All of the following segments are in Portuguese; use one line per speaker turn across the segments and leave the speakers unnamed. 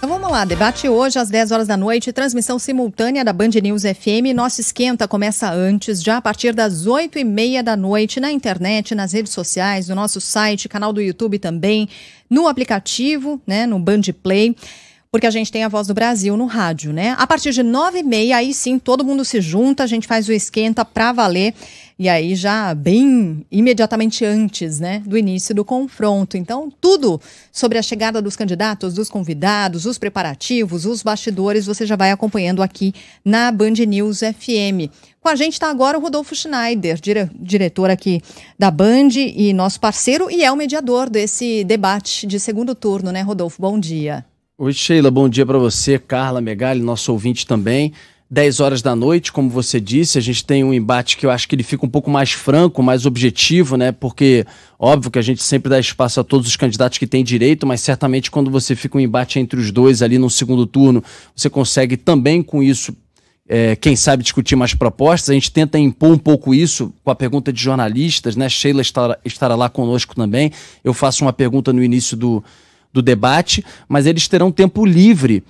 Então vamos lá, debate hoje às 10 horas da noite, transmissão simultânea da Band News FM. Nosso esquenta começa antes, já a partir das 8h30 da noite, na internet, nas redes sociais, no nosso site, canal do YouTube também, no aplicativo, né, no Band Play, porque a gente tem a Voz do Brasil no rádio, né? A partir de 9h30, aí sim, todo mundo se junta, a gente faz o esquenta pra valer, e aí já bem imediatamente antes, né, do início do confronto. Então, tudo sobre a chegada dos candidatos, dos convidados, os preparativos, os bastidores, você já vai acompanhando aqui na Band News FM. Com a gente está agora o Rodolfo Schneider, diretor aqui da Band e nosso parceiro, e é o mediador desse debate de segundo turno, né, Rodolfo? Bom dia.
Oi, Sheila, bom dia para você, Carla Megali, nosso ouvinte também. 10 horas da noite, como você disse, a gente tem um embate que eu acho que ele fica um pouco mais franco, mais objetivo, né? Porque, óbvio que a gente sempre dá espaço a todos os candidatos que têm direito, mas certamente quando você fica um embate entre os dois ali no segundo turno, você consegue também com isso, quem sabe, discutir mais propostas. A gente tenta impor um pouco isso com a pergunta de jornalistas, né? Sheila estará lá conosco também. Eu faço uma pergunta no início do debate, mas eles terão tempo livre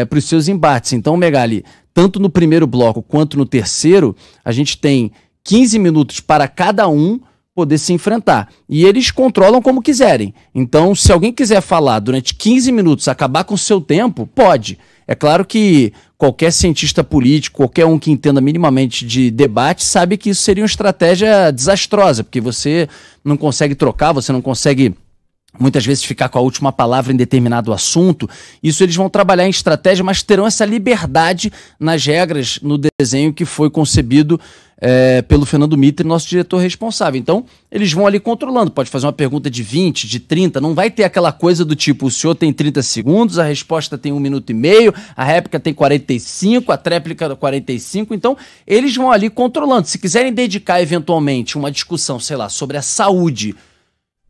para os seus embates. Então, Megali, tanto no primeiro bloco quanto no terceiro, a gente tem 15 minutos para cada um poder se enfrentar. E eles controlam como quiserem. Então, se alguém quiser falar durante 15 minutos, acabar com o seu tempo, pode. É claro que qualquer cientista político, qualquer um que entenda minimamente de debate, sabe que isso seria uma estratégia desastrosa, porque você não consegue trocar, você não consegue muitas vezes ficar com a última palavra em determinado assunto. Isso eles vão trabalhar em estratégia, mas terão essa liberdade nas regras, no desenho que foi concebido pelo Fernando Mitre, nosso diretor responsável. Então, eles vão ali controlando. Pode fazer uma pergunta de 20, de 30, não vai ter aquela coisa do tipo, o senhor tem 30 segundos, a resposta tem 1 minuto e meio, a réplica tem 45, a tréplica 45. Então, eles vão ali controlando. Se quiserem dedicar eventualmente uma discussão, sei lá, sobre a saúde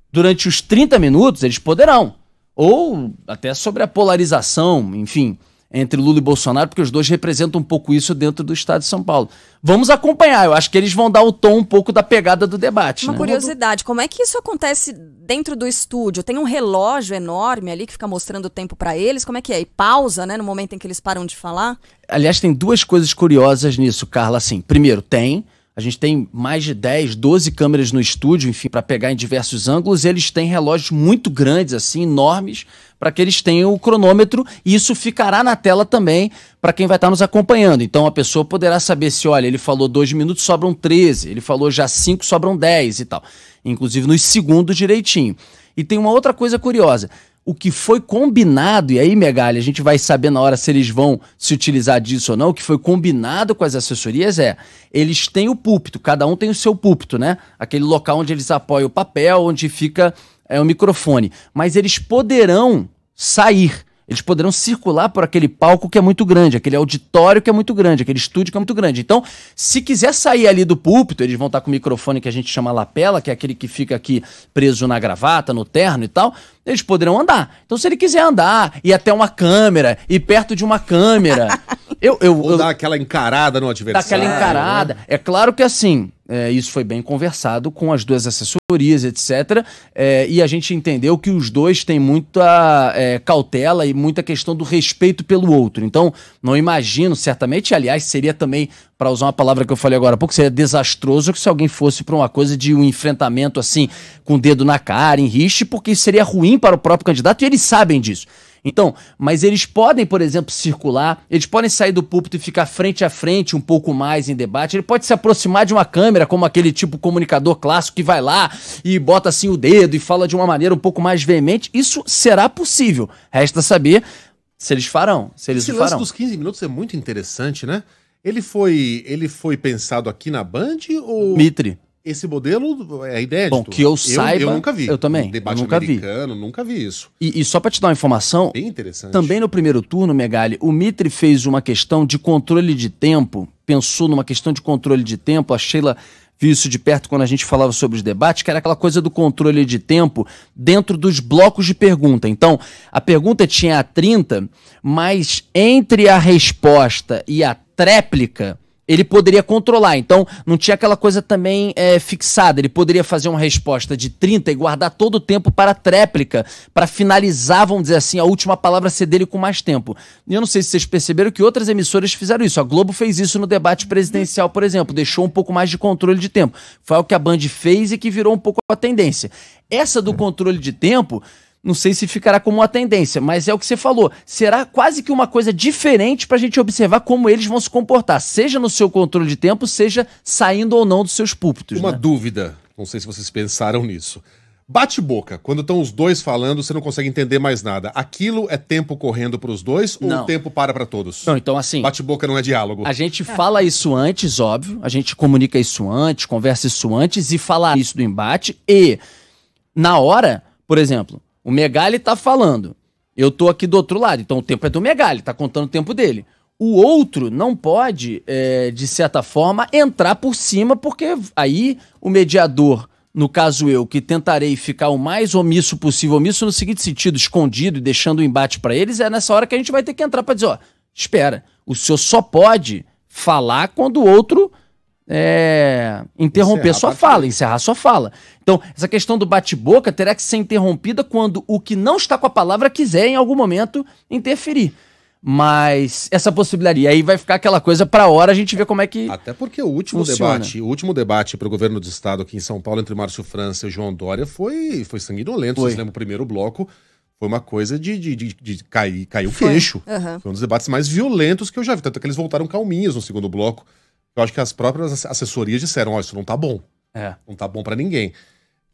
durante os 30 minutos, eles poderão. Ou até sobre a polarização, enfim, entre Lula e Bolsonaro, porque os dois representam um pouco isso dentro do estado de São Paulo. Vamos acompanhar, eu acho que eles vão dar o tom um pouco da pegada do debate.
Uma curiosidade, como é que isso acontece dentro do estúdio? Tem um relógio enorme ali que fica mostrando o tempo para eles? Como é que é? E pausa, né, no momento em que eles param de falar?
Aliás, tem duas coisas curiosas nisso, Carla. Assim, primeiro, a gente tem mais de 10, 12 câmeras no estúdio, enfim, para pegar em diversos ângulos, e eles têm relógios muito grandes, assim, enormes, para que eles tenham o cronômetro, e isso ficará na tela também para quem vai estar nos acompanhando. Então a pessoa poderá saber se, olha, ele falou 2 minutos, sobram 13, ele falou já 5, sobram 10 e tal. Inclusive nos segundos direitinho. E tem uma outra coisa curiosa. O que foi combinado, e aí, Megali, a gente vai saber na hora se eles vão se utilizar disso ou não, o que foi combinado com as assessorias eles têm o púlpito, cada um tem o seu púlpito, né? Aquele local onde eles apoiam o papel, onde fica o microfone. Mas eles poderão sair, eles poderão circular por aquele palco que é muito grande, aquele auditório que é muito grande, aquele estúdio que é muito grande. Então, se quiser sair ali do púlpito, eles vão estar com o microfone que a gente chama lapela, que é aquele que fica aqui preso na gravata, no terno e tal, eles poderão andar. Então, se ele quiser andar, ir até uma câmera, ir perto de uma câmera... Ou
dar aquela encarada no adversário.
Dar aquela encarada. Né? É claro que assim, isso foi bem conversado com as duas assessorias, etc. E a gente entendeu que os dois têm muita cautela e muita questão do respeito pelo outro. Então, não imagino, certamente, aliás, seria também, para usar uma palavra que eu falei agora há pouco, seria desastroso que se alguém fosse para uma coisa de um enfrentamento assim, com o dedo na cara, em rixe, porque isso seria ruim para o próprio candidato e eles sabem disso. Então, mas eles podem, por exemplo, circular, eles podem sair do púlpito e ficar frente a frente um pouco mais em debate, ele pode se aproximar de uma câmera, como aquele tipo comunicador clássico que vai lá e bota assim o dedo e fala de uma maneira um pouco mais veemente. Isso será possível. Resta saber se eles farão, se eles o farão.
Esse lance dos 15 minutos é muito interessante, né? Ele foi pensado aqui na Band ou...
Mitre.
Esse modelo é inédito?
Bom, que eu saiba...
Eu nunca vi.
Eu também.
Debate
nunca
americano, nunca vi isso.
E só para te dar uma informação...
Bem interessante.
Também no primeiro turno, Megali, o Mitre fez uma questão de controle de tempo, pensou numa questão de controle de tempo, a Sheila viu isso de perto quando a gente falava sobre os debates, que era aquela coisa do controle de tempo dentro dos blocos de pergunta. Então, a pergunta tinha 30, mas entre a resposta e a tréplica, ele poderia controlar. Então, não tinha aquela coisa também fixada. Ele poderia fazer uma resposta de 30 e guardar todo o tempo para a tréplica, para finalizar, vamos dizer assim, a última palavra ser dele com mais tempo. E eu não sei se vocês perceberam que outras emissoras fizeram isso. A Globo fez isso no debate presidencial, por exemplo. Deixou um pouco mais de controle de tempo. Foi o que a Band fez e que virou um pouco a tendência. Essa do controle de tempo, não sei se ficará como uma tendência, mas é o que você falou. Será quase que uma coisa diferente para a gente observar como eles vão se comportar, seja no seu controle de tempo, seja saindo ou não dos seus púlpitos.
Uma dúvida, não sei se vocês pensaram nisso. Bate-boca, quando estão os dois falando, você não consegue entender mais nada. Aquilo é tempo correndo para os dois ou o tempo para todos?
Não, então assim...
Bate-boca não é diálogo.
A gente fala isso antes, óbvio, a gente comunica isso antes, conversa isso antes e fala isso do embate e, na hora, por exemplo... O Megali tá falando, eu tô aqui do outro lado, então o tempo é do Megali, tá contando o tempo dele. O outro não pode, de certa forma, entrar por cima, porque aí o mediador, no caso eu, que tentarei ficar o mais omisso possível, omisso no seguinte sentido, escondido e deixando o embate pra eles, é nessa hora que a gente vai ter que entrar pra dizer, ó, espera, o senhor só pode falar quando o outro... interromper sua fala, encerrar sua fala. Então, essa questão do bate-boca terá que ser interrompida quando o que não está com a palavra quiser, em algum momento, interferir. Mas essa possibilidade, e aí vai ficar aquela coisa para a hora a gente ver como é que
até porque o último debate para o governo do estado aqui em São Paulo entre Márcio França e João Dória foi sanguinolento. Vocês lembram o primeiro bloco? Foi uma coisa de cair o queixo. Foi um dos debates mais violentos que eu já vi. Tanto que eles voltaram calminhos no segundo bloco. Eu acho que as próprias assessorias disseram, ó, isso não tá bom. Não tá bom pra ninguém.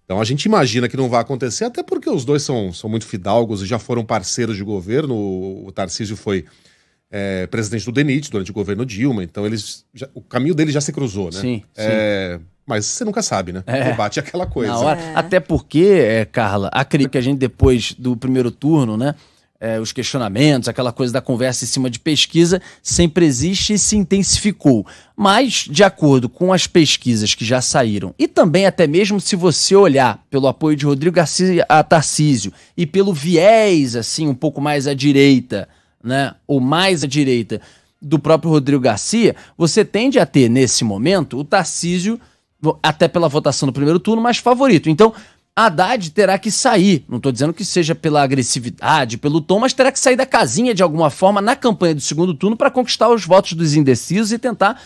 Então a gente imagina que não vai acontecer, até porque os dois são muito fidalgos e já foram parceiros de governo. O Tarcísio foi presidente do DENIT durante o governo Dilma, então o caminho dele já se cruzou, né?
Sim.
Mas você nunca sabe, né? O debate é aquela coisa.
Na hora, até porque, Carla, acredito que a gente depois do primeiro turno, né? Os questionamentos, aquela coisa da conversa em cima de pesquisa, sempre existe e se intensificou. Mas, de acordo com as pesquisas que já saíram, e também até mesmo se você olhar pelo apoio de Rodrigo Garcia a Tarcísio e pelo viés, assim, um pouco mais à direita, né, ou mais à direita do próprio Rodrigo Garcia, você tende a ter, nesse momento, o Tarcísio, até pela votação do primeiro turno, mais favorito. Então, Haddad terá que sair, não estou dizendo que seja pela agressividade, pelo tom, mas terá que sair da casinha de alguma forma na campanha do segundo turno para conquistar os votos dos indecisos e tentar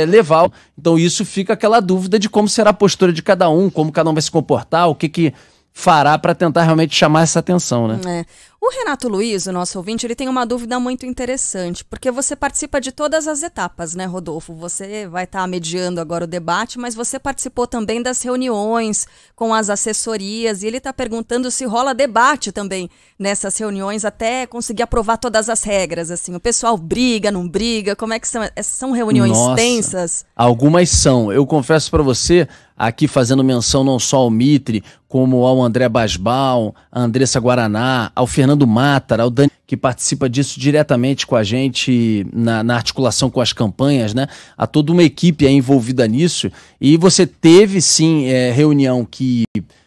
levar. Então isso fica aquela dúvida de como será a postura de cada um, como cada um vai se comportar, o que fará para tentar realmente chamar essa atenção, né?
O Renato Luiz, o nosso ouvinte, ele tem uma dúvida muito interessante, porque você participa de todas as etapas, né, Rodolfo? Você vai estar mediando agora o debate, mas você participou também das reuniões com as assessorias, e ele está perguntando se rola debate também nessas reuniões até conseguir aprovar todas as regras, assim. O pessoal briga, não briga? Como é que são? São reuniões tensas?
Algumas são. Eu confesso para você, aqui fazendo menção não só ao Mitre, como ao André Basbaum, a Andressa Guaraná, ao Fernando Mátara, ao Dani, que participa disso diretamente com a gente na articulação com as campanhas, né? Há toda uma equipe envolvida nisso. E você teve, sim, reunião que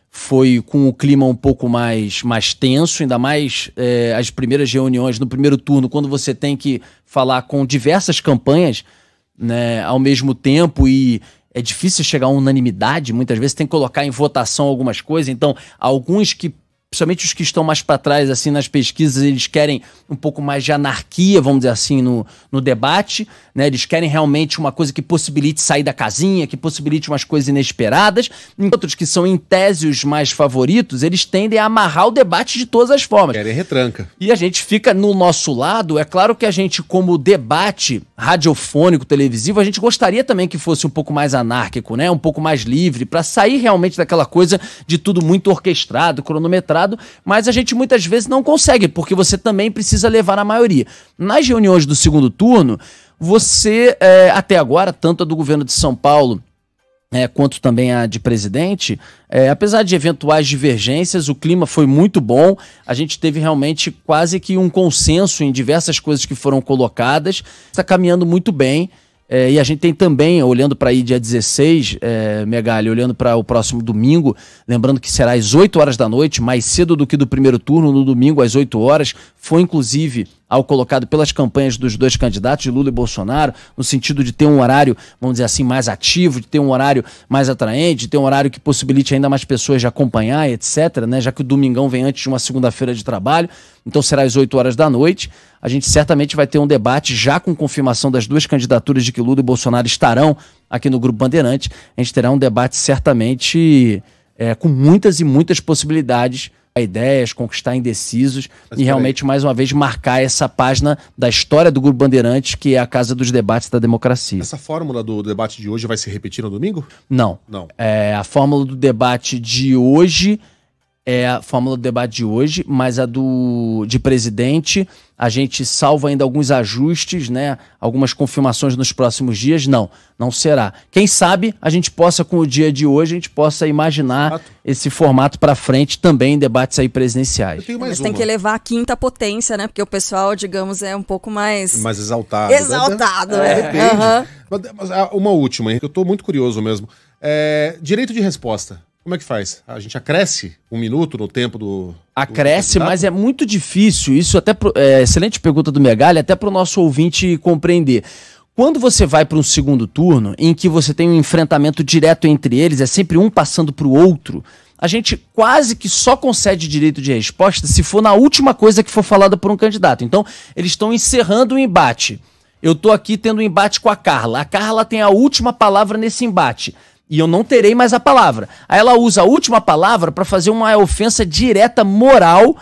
foi com o clima um pouco mais tenso, ainda mais as primeiras reuniões no primeiro turno, quando você tem que falar com diversas campanhas, né, ao mesmo tempo, e é difícil chegar a unanimidade, muitas vezes tem que colocar em votação algumas coisas, então alguns que, principalmente os que estão mais para trás assim nas pesquisas, eles querem um pouco mais de anarquia, vamos dizer assim, no debate, né? Eles querem realmente uma coisa que possibilite sair da casinha, que possibilite umas coisas inesperadas. Outros que são em tese os mais favoritos, eles tendem a amarrar o debate de todas as formas.
Querem retranca.
E a gente fica no nosso lado. É claro que a gente, como debate radiofônico, televisivo, a gente gostaria também que fosse um pouco mais anárquico, né? Um pouco mais livre, para sair realmente daquela coisa de tudo muito orquestrado, cronometrado, mas a gente muitas vezes não consegue, porque você também precisa levar a maioria. Nas reuniões do segundo turno, você, até agora, tanto a do governo de São Paulo, quanto também a de presidente, apesar de eventuais divergências, o clima foi muito bom. A gente teve realmente quase que um consenso em diversas coisas que foram colocadas. Está caminhando muito bem. E a gente tem também, olhando para aí dia 16, Megali, olhando para o próximo domingo, lembrando que será às 8 horas da noite, mais cedo do que do primeiro turno, no domingo às 8 horas, foi inclusive algo colocado pelas campanhas dos dois candidatos, de Lula e Bolsonaro, no sentido de ter um horário, vamos dizer assim, mais ativo, de ter um horário mais atraente, de ter um horário que possibilite ainda mais pessoas de acompanhar, etc., né? Já que o domingão vem antes de uma segunda-feira de trabalho, então será às 8 horas da noite. A gente certamente vai ter um debate já com confirmação das duas candidaturas de que Lula e Bolsonaro estarão aqui no Grupo Bandeirante. A gente terá um debate certamente com muitas e muitas possibilidades, ideias, conquistar indecisos e realmente, mais uma vez, marcar essa página da história do Grupo Bandeirantes, que é a casa dos debates da democracia.
Essa fórmula do debate de hoje vai se repetir no domingo?
Não. A fórmula do debate de hoje é a fórmula do debate de hoje, mas a de presidente, a gente salva ainda alguns ajustes, né? Algumas confirmações nos próximos dias. Não será. Quem sabe a gente possa, com o dia de hoje, a gente possa imaginar esse formato para frente também em debates aí presidenciais.
Mas tem que levar a quinta potência, né? Porque o pessoal, digamos, é um pouco mais
exaltado.
Exaltado,
Depende. Mas uma última, Henrique, eu tô muito curioso mesmo. Direito de resposta. Como é que faz? A gente acresce 1 minuto no tempo do...
Acresce, mas é muito difícil. Isso até excelente pergunta do Megali, até para o nosso ouvinte compreender. Quando você vai para um segundo turno, em que você tem um enfrentamento direto entre eles, é sempre um passando para o outro, a gente quase que só concede direito de resposta se for na última coisa que for falada por um candidato. Então, eles estão encerrando o embate. Eu estou aqui tendo um embate com a Carla. A Carla tem a última palavra nesse embate. E eu não terei mais a palavra. Aí ela usa a última palavra para fazer uma ofensa direta moral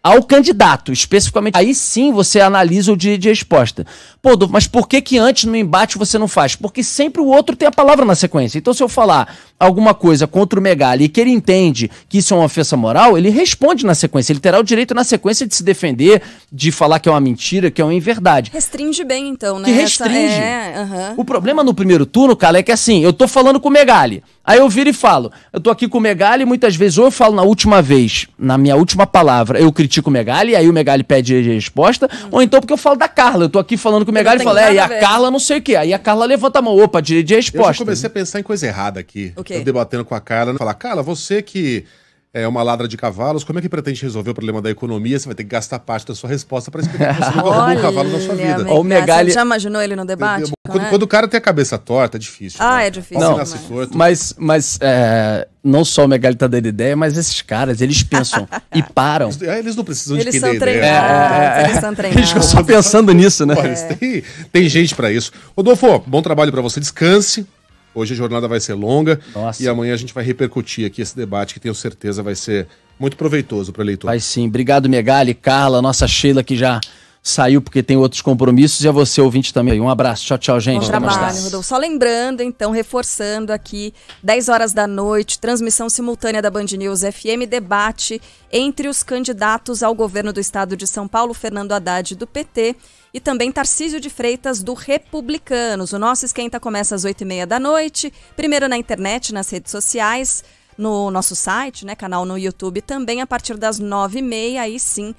ao candidato, especificamente. Aí sim você analisa o direito de resposta. Pô, mas por que antes no embate você não faz? Porque sempre o outro tem a palavra na sequência. Então se eu falar alguma coisa contra o Megali e que ele entende que isso é uma ofensa moral, ele responde na sequência. Ele terá o direito na sequência de se defender, de falar que é uma mentira, que é uma inverdade.
Restringe bem então, né?
Que restringe. O problema no primeiro turno, cara, é que assim, eu tô falando com o Megali. Aí eu viro e falo, eu tô aqui com o Megali, muitas vezes ou eu falo na última vez, na minha última palavra, eu critico o Megali, aí o Megali pede resposta, ou então porque eu falo da Carla, eu tô aqui falando com o Megali e falo, e a Carla não sei o quê, aí a Carla levanta a mão, opa, direito de resposta.
Eu já comecei a pensar em coisa errada aqui. Eu debatendo com a Carla, falar, Carla, você que é uma ladra de cavalos, como é que pretende resolver o problema da economia? Você vai ter que gastar parte da sua resposta para explicar que você nunca roubou um cavalo na sua vida.
O Megali... Você já imaginou ele no debate?
Quando o cara tem a cabeça torta, é difícil.
É difícil.
Não, mas não só o Megali tá dando ideia, mas esses caras, eles pensam e param.
Eles não precisam de quem dê
ideia. Eles são treinados.
Eles ficam só pensando nisso, né?
Tem gente para isso. Rodolfo, bom trabalho para você, descanse. Hoje a jornada vai ser longa. E amanhã a gente vai repercutir aqui esse debate que tenho certeza vai ser muito proveitoso para o eleitor.
Vai sim. Obrigado, Megali, Carla, nossa Sheila que já saiu porque tem outros compromissos e a você, ouvinte, também. Um abraço. Tchau, tchau, gente.
Bom trabalho, Rodolfo. Só lembrando, então, reforçando aqui, 10 horas da noite, transmissão simultânea da Band News FM, debate entre os candidatos ao governo do estado de São Paulo, Fernando Haddad, do PT, e também Tarcísio de Freitas, do Republicanos. O nosso esquenta começa às 8h30 da noite, primeiro na internet, nas redes sociais, no nosso site, né, canal no YouTube, também a partir das 9h30, aí sim,